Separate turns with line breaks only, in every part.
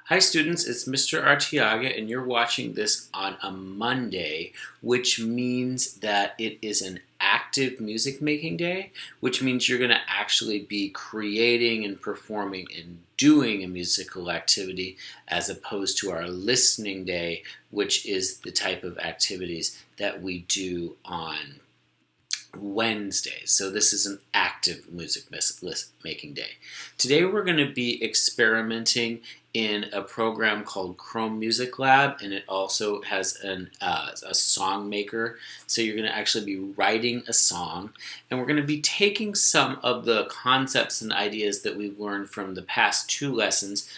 Hi students, it's Mr. Artiaga and you're watching this on a Monday, which means that it is an active music making day, which means you're going to actually be creating and performing and doing a musical activity as opposed to our listening day, which is the type of activities that we do on Wednesdays. So this is an active music making day. Today we're going to be experimenting in a program called Chrome Music Lab, and it also has a song maker. So you're going to actually be writing a song, and we're going to be taking some of the concepts and ideas that we've learned from the past two lessons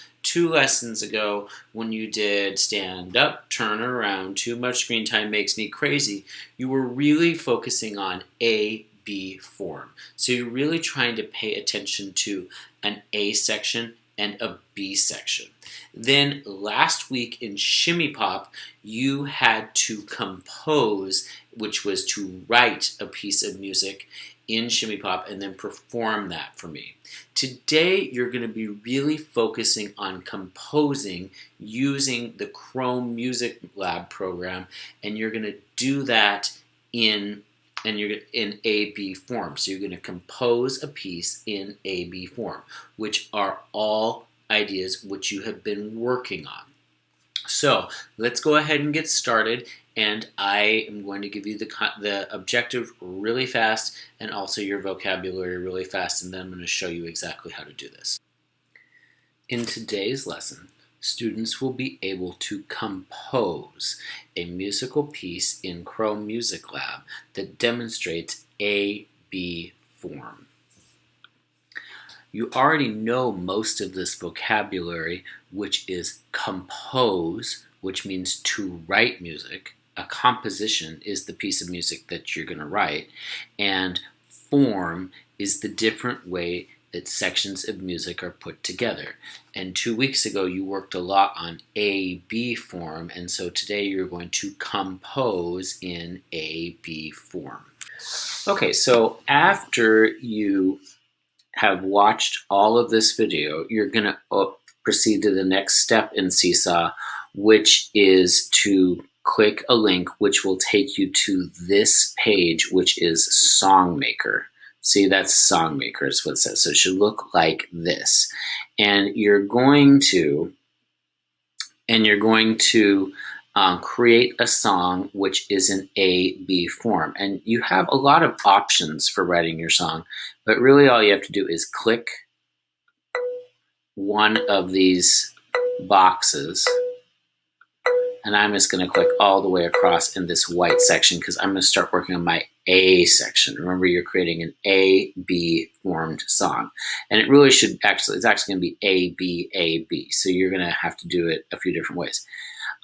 ago when you did stand up, turn around, too much screen time makes me crazy, you were really focusing on A, B form. So you're really trying to pay attention to an A section and a B section. Then last week in Shimmy Pop, you had to compose, which was to write a piece of music in Shimmy Pop and then perform that for me. Today, you're going to be really focusing on composing using the Chrome Music Lab program, and you're going to do that in A-B form. So you're going to compose a piece in A-B form, which are all ideas which you have been working on. So let's go ahead and get started, and I am going to give you the objective really fast and also your vocabulary really fast, and then I'm going to show you exactly how to do this. In today's lesson, students will be able to compose a musical piece in Chrome Music Lab that demonstrates A-B form. You already know most of this vocabulary, which is compose, which means to write music. A composition is the piece of music that you're going to write, and form is the different way that sections of music are put together. And 2 weeks ago, you worked a lot on A-B form, and so today you're going to compose in A-B form. Okay, so after you have watched all of this video, you're going to proceed to the next step in Seesaw, which is to click a link which will take you to this page, which is Songmaker. See, that's Songmaker is what it says. So it should look like this. And you're going to create a song which is in A-B form. And you have a lot of options for writing your song, but really all you have to do is click one of these boxes, and I'm just going to click all the way across in this white section because I'm going to start working on my A section. Remember, you're creating an A-B formed song, and it really should it's actually going to be A-B, A-B. So you're going to have to do it a few different ways.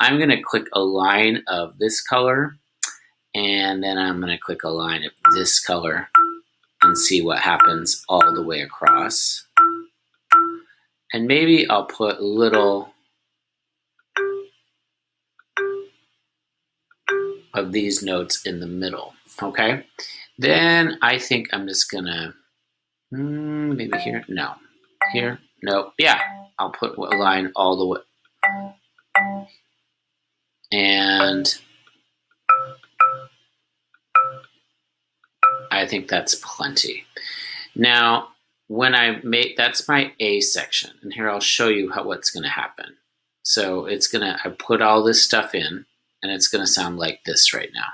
I'm going to click a line of this color, and then I'm going to click a line of this color and see what happens all the way across. And maybe I'll put little of these notes in the middle, okay? Then I think I'm just going to, maybe here, no. Here, no, yeah. I'll put a line all the way. And I think that's plenty. Now, when that's my A section, and here I'll show you what's going to happen. So I put all this stuff in, and it's going to sound like this right now.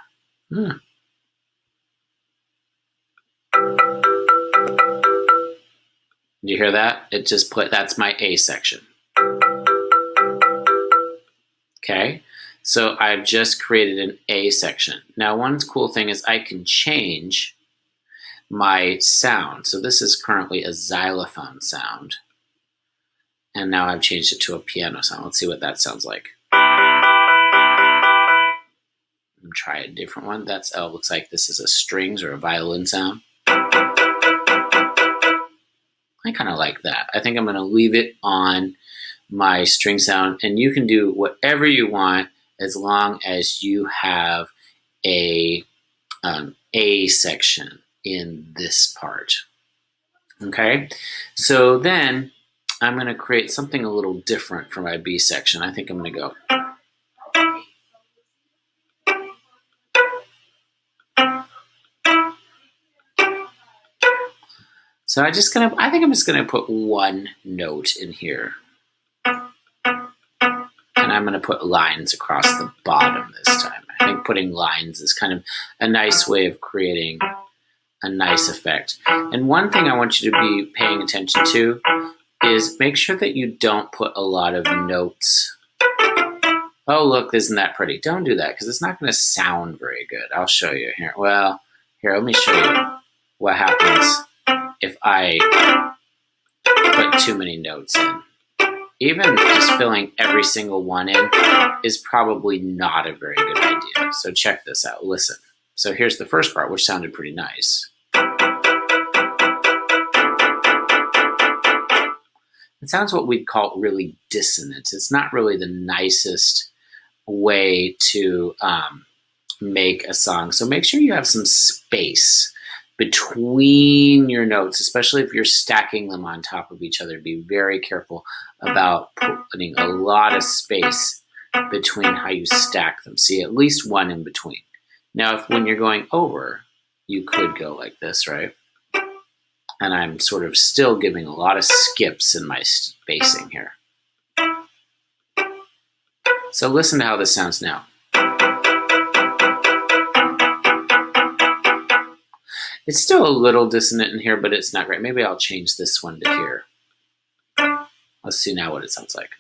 You hear that? That's my A section. Okay, so I've just created an A section. Now, one cool thing is I can change my sound. So this is currently a xylophone sound, and now I've changed it to a piano sound. Let's see what that sounds like. Try a different one. Looks like this is a strings or a violin sound. I kind of like that. I think I'm going to leave it on my string sound, and you can do whatever you want as long as you have a section in this part. Okay, so then I'm going to create something a little different for my B section. I think I'm going to go. So I think I'm just going to put one note in here. And I'm going to put lines across the bottom this time. I think putting lines is kind of a nice way of creating a nice effect. And one thing I want you to be paying attention to is make sure that you don't put a lot of notes. Oh, look, isn't that pretty? Don't do that because it's not going to sound very good. I'll show you here. Well, here, let me show you what happens if I put too many notes in. Even just filling every single one in is probably not a very good idea. So check this out. Listen. So here's the first part, which sounded pretty nice. It sounds what we'd call really dissonant. It's not really the nicest way to make a song. So make sure you have some space between your notes, especially if you're stacking them on top of each other. Be very careful about putting a lot of space between how you stack them. See, at least one in between. Now, when you're going over, you could go like this, right? And I'm sort of still giving a lot of skips in my spacing here. So listen to how this sounds now. It's still a little dissonant in here, but it's not great. Maybe I'll change this one to here. Let's see now what it sounds like.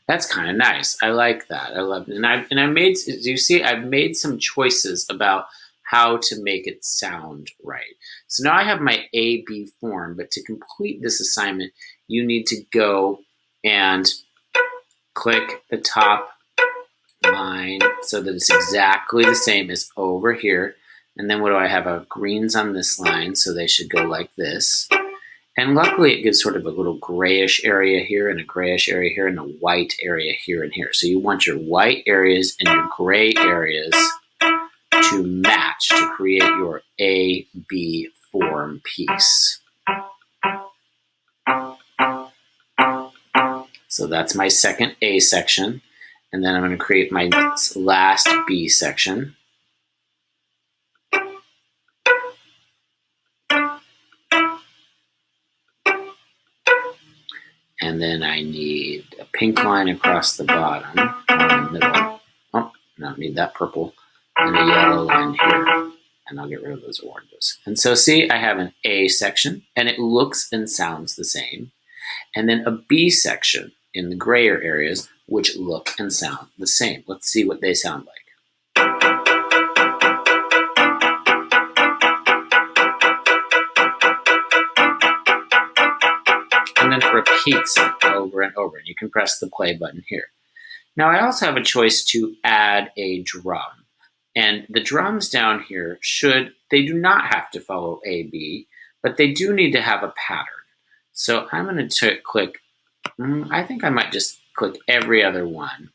That's kind of nice. I like that. I love it. And I made, you see, I've made some choices about how to make it sound right. So now I have my A-B form, but to complete this assignment, you need to go and click the top line so that it's exactly the same as over here. And then what do I have? I have greens on this line, so they should go like this. And luckily it gives sort of a little grayish area here and a grayish area here and a white area here and here. So you want your white areas and your gray areas to match to create your A-B form piece. So that's my second A section. And then I'm going to create my last B section. And then I need a pink line across the bottom, or in the middle. Oh, no, I need that purple. And a yellow line here. And I'll get rid of those oranges. And so see, I have an A section, and it looks and sounds the same. And then a B section in the grayer areas, which look and sound the same. Let's see what they sound like. And then it repeats it over and over. And you can press the play button here. Now I also have a choice to add a drum. And the drums down here they do not have to follow A, B, but they do need to have a pattern. So I'm going to click, I think I might just click every other one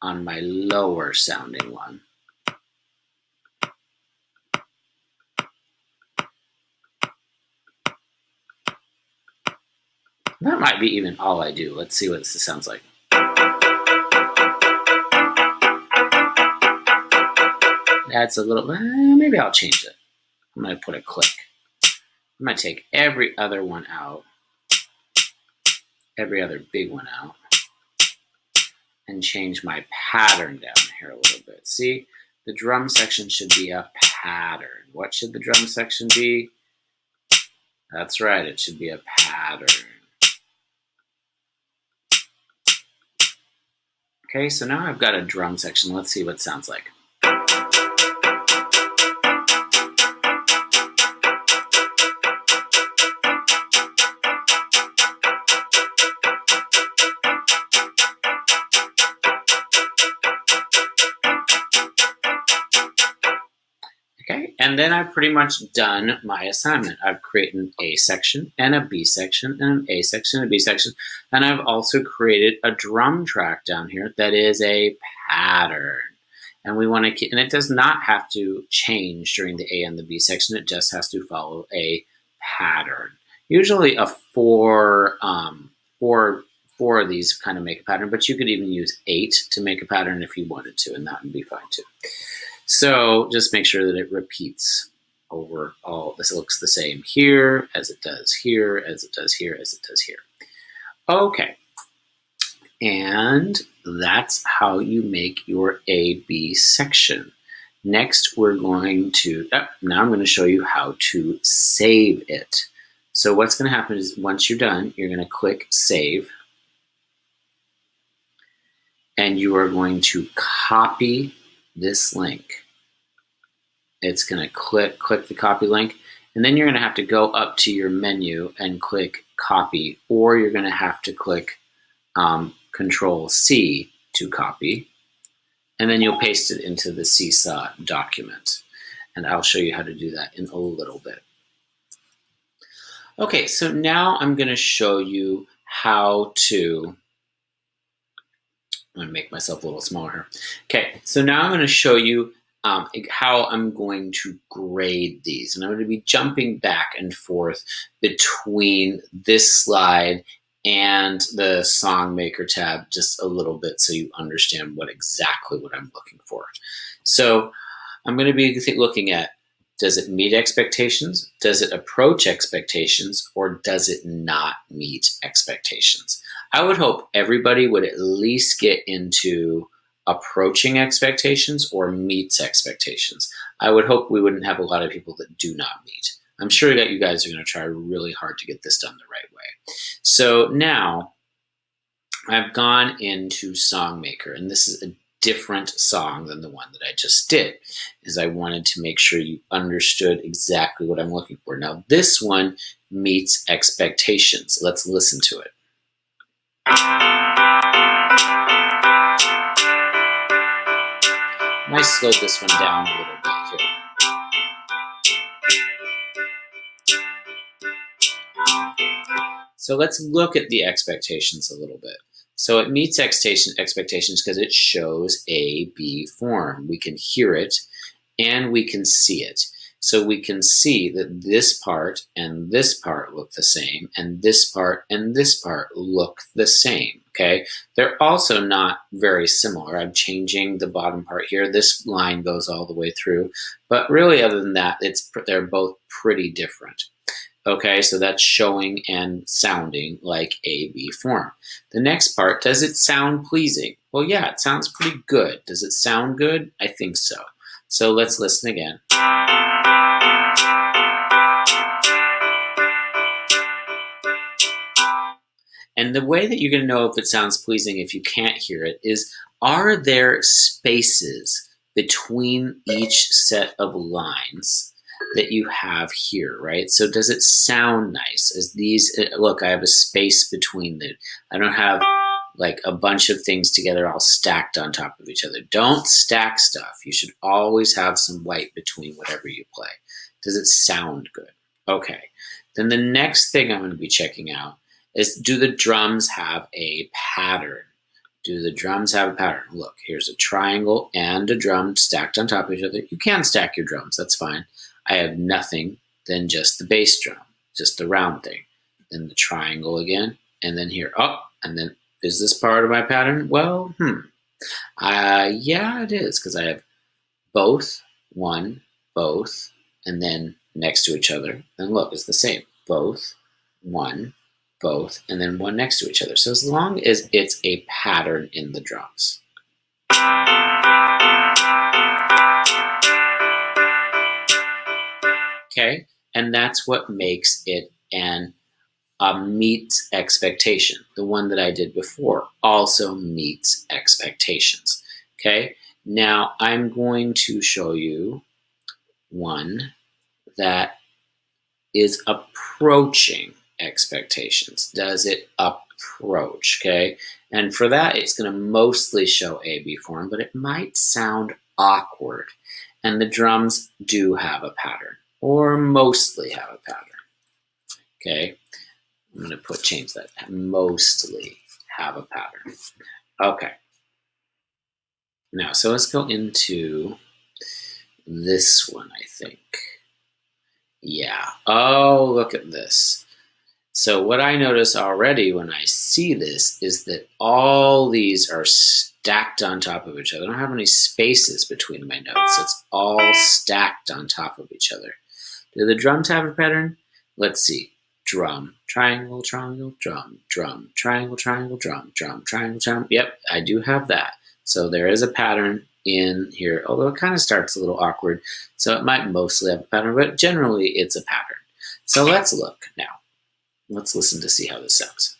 on my lower sounding one. That might be even all I do. Let's see what this sounds like. That's a little, maybe I'll change it. I'm going to put a click. I'm going to take every other one out, every other big one out, and change my pattern down here a little bit. See, the drum section should be a pattern. What should the drum section be? That's right, it should be a pattern. Okay, so now I've got a drum section. Let's see what it sounds like. Okay, and then I've pretty much done my assignment. I've created an A section and a B section and an A section and a B section. And I've also created a drum track down here that is a pattern. And we want to keep, and it does not have to change during the A and the B section. It just has to follow a pattern. Usually a four of these kind of make a pattern, but you could even use 8 to make a pattern if you wanted to, and that would be fine too. So just make sure that it repeats over all. This looks the same here as it does here, as it does here, as it does here. Okay, and that's how you make your A-B section. Next, we're going to, now I'm going to show you how to save it. So what's going to happen is once you're done, you're going to click Save, and you are going to copy this link. It's going to click the copy link, and then you're going to have to go up to your menu and click Copy, or you're going to have to click Control C to copy, and then you'll paste it into the Seesaw document. And I'll show you how to do that in a little bit. Okay, so now I'm going to show you how to, I'm going to make myself a little smaller. Okay, so now I'm going to show you how I'm going to grade these. And I'm going to be jumping back and forth between this slide and the Songmaker tab just a little bit so you understand exactly what I'm looking for. So I'm going to be looking at, does it meet expectations? Does it approach expectations? Or does it not meet expectations? I would hope everybody would at least get into approaching expectations or meets expectations. I would hope we wouldn't have a lot of people that do not meet. I'm sure that you guys are going to try really hard to get this done the right way. So now I've gone into Songmaker, and this is a different song than the one that I just did, is I wanted to make sure you understood exactly what I'm looking for. Now this one meets expectations. Let's listen to it. I slowed this one down a little bit here. So let's look at the expectations a little bit. So it meets expectations because it shows a B form. We can hear it and we can see it. So we can see that this part and this part look the same, and this part and this part look the same, okay? They're also not very similar. I'm changing the bottom part here. This line goes all the way through, but really other than that, they're both pretty different. Okay, so that's showing and sounding like a B form. The next part, does it sound pleasing? Well, yeah, it sounds pretty good. Does it sound good? I think so. So let's listen again. And the way that you're going to know if it sounds pleasing if you can't hear it is, are there spaces between each set of lines that you have here, right? So does it sound nice? As these, look, I have a space between them. I don't have like a bunch of things together all stacked on top of each other. Don't stack stuff. You should always have some white between whatever you play. Does it sound good? Okay. Then the next thing I'm going to be checking out is, do the drums have a pattern? Do the drums have a pattern? Look, here's a triangle and a drum stacked on top of each other. You can stack your drums, that's fine. I have nothing than just the bass drum, just the round thing. Then the triangle again, and then here, and then is this part of my pattern? Well, yeah, it is, because I have both, one, both, and then next to each other. And look, it's the same. Both, one, both, and then one next to each other. So as long as it's a pattern in the drums. Okay, and that's what makes it meets expectation. The one that I did before also meets expectations. Okay, now I'm going to show you one that is approaching expectations. Does it approach? Okay, and for that it's going to mostly show A-B form, but it might sound awkward. And the drums do have a pattern, or mostly have a pattern. Okay, I'm going to change that. Mostly have a pattern. Okay. Now, so let's go into this one, I think. Yeah. Oh, look at this. So what I notice already when I see this is that all these are stacked on top of each other. I don't have any spaces between my notes. It's all stacked on top of each other. Do the drums have a pattern? Let's see. Drum, triangle, triangle, drum, drum, triangle, triangle, drum, drum, triangle, triangle. Yep, I do have that. So there is a pattern in here, although it kind of starts a little awkward. So it might mostly have a pattern, but generally it's a pattern. So let's look now. Let's listen to see how this sounds.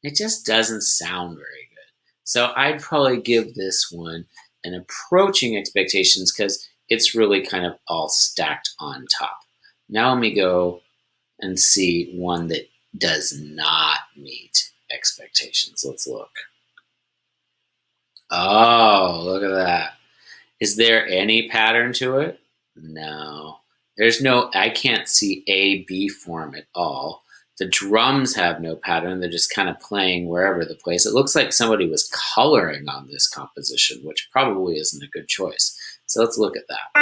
It just doesn't sound very good. So I'd probably give this one an approaching expectations because it's really kind of all stacked on top. Now let me go and see one that does not meet expectations. Let's look. Oh, look at that. Is there any pattern to it? No. There's no, I can't see A, B form at all. The drums have no pattern. They're just kind of playing wherever the place. It looks like somebody was coloring on this composition, which probably isn't a good choice. So let's look at that.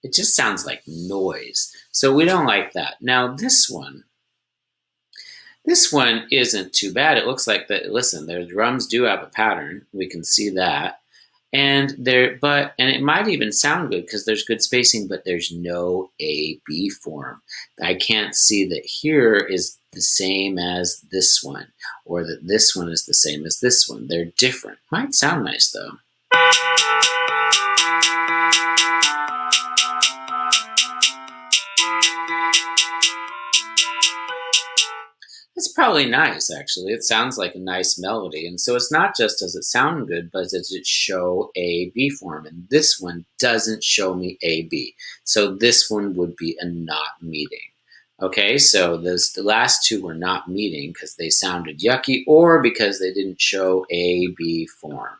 It just sounds like noise. So we don't like that. Now this one isn't too bad. It looks like that. Listen, their drums do have a pattern. We can see that, and it might even sound good because there's good spacing, but there's no A B form. I can't see that here is the same as this one, or that this one is the same as this one. They're different. Might sound nice though. It's probably nice, actually. It sounds like a nice melody. And so it's not just does it sound good, but does it show A B form? And this one doesn't show me A B. So this one would be a not meeting. Okay, so the last two were not meeting because they sounded yucky or because they didn't show A B form.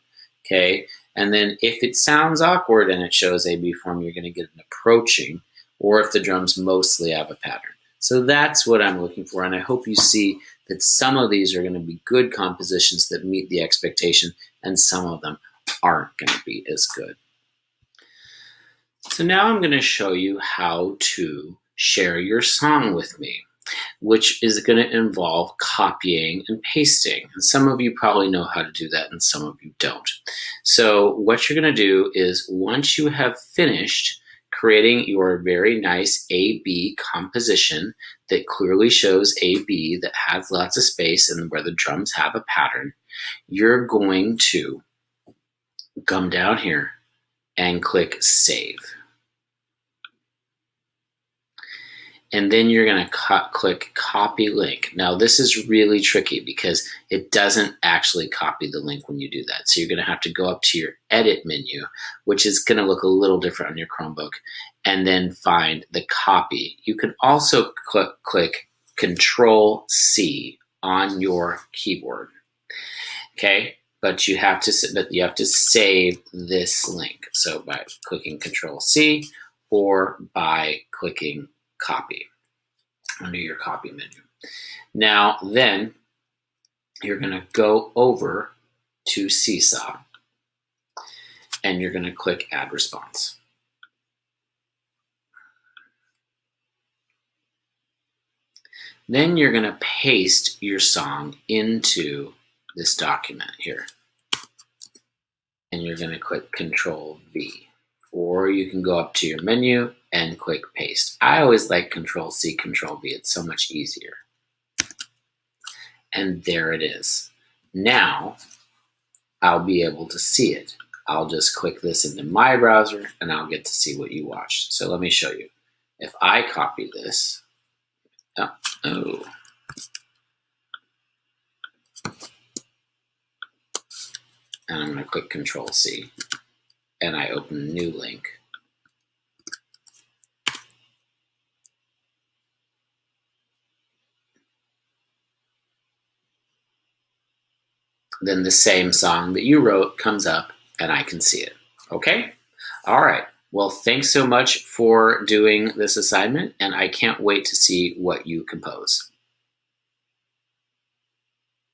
Okay, and then if it sounds awkward and it shows A B form, you're going to get an approaching, or if the drums mostly have a pattern. So that's what I'm looking for, and I hope you see that some of these are going to be good compositions that meet the expectation, and some of them aren't going to be as good. So now I'm going to show you how to share your song with me, which is going to involve copying and pasting. And some of you probably know how to do that, and some of you don't. So what you're going to do is once you have finished creating your very nice A-B composition that clearly shows A-B, that has lots of space and where the drums have a pattern, you're going to come down here and click Save. And then you're going to click Copy Link. Now this is really tricky because it doesn't actually copy the link when you do that. So you're going to have to go up to your Edit menu, which is going to look a little different on your Chromebook, and then find the copy. You can also click Control C on your keyboard. Okay, but you have to save this link. So by clicking Control C or by clicking Copy under your copy menu. Now then you're going to go over to Seesaw and you're going to click Add Response. Then you're going to paste your song into this document here. And you're going to click Control V. Or you can go up to your menu and click Paste. I always like Control C, Control V. It's so much easier. And there it is. Now I'll be able to see it. I'll just click this into my browser and I'll get to see what you watched. So let me show you. If I copy this, and I'm going to click Control C and I open a new link. Then the same song that you wrote comes up and I can see it. Okay? All right. Well, thanks so much for doing this assignment, and I can't wait to see what you compose.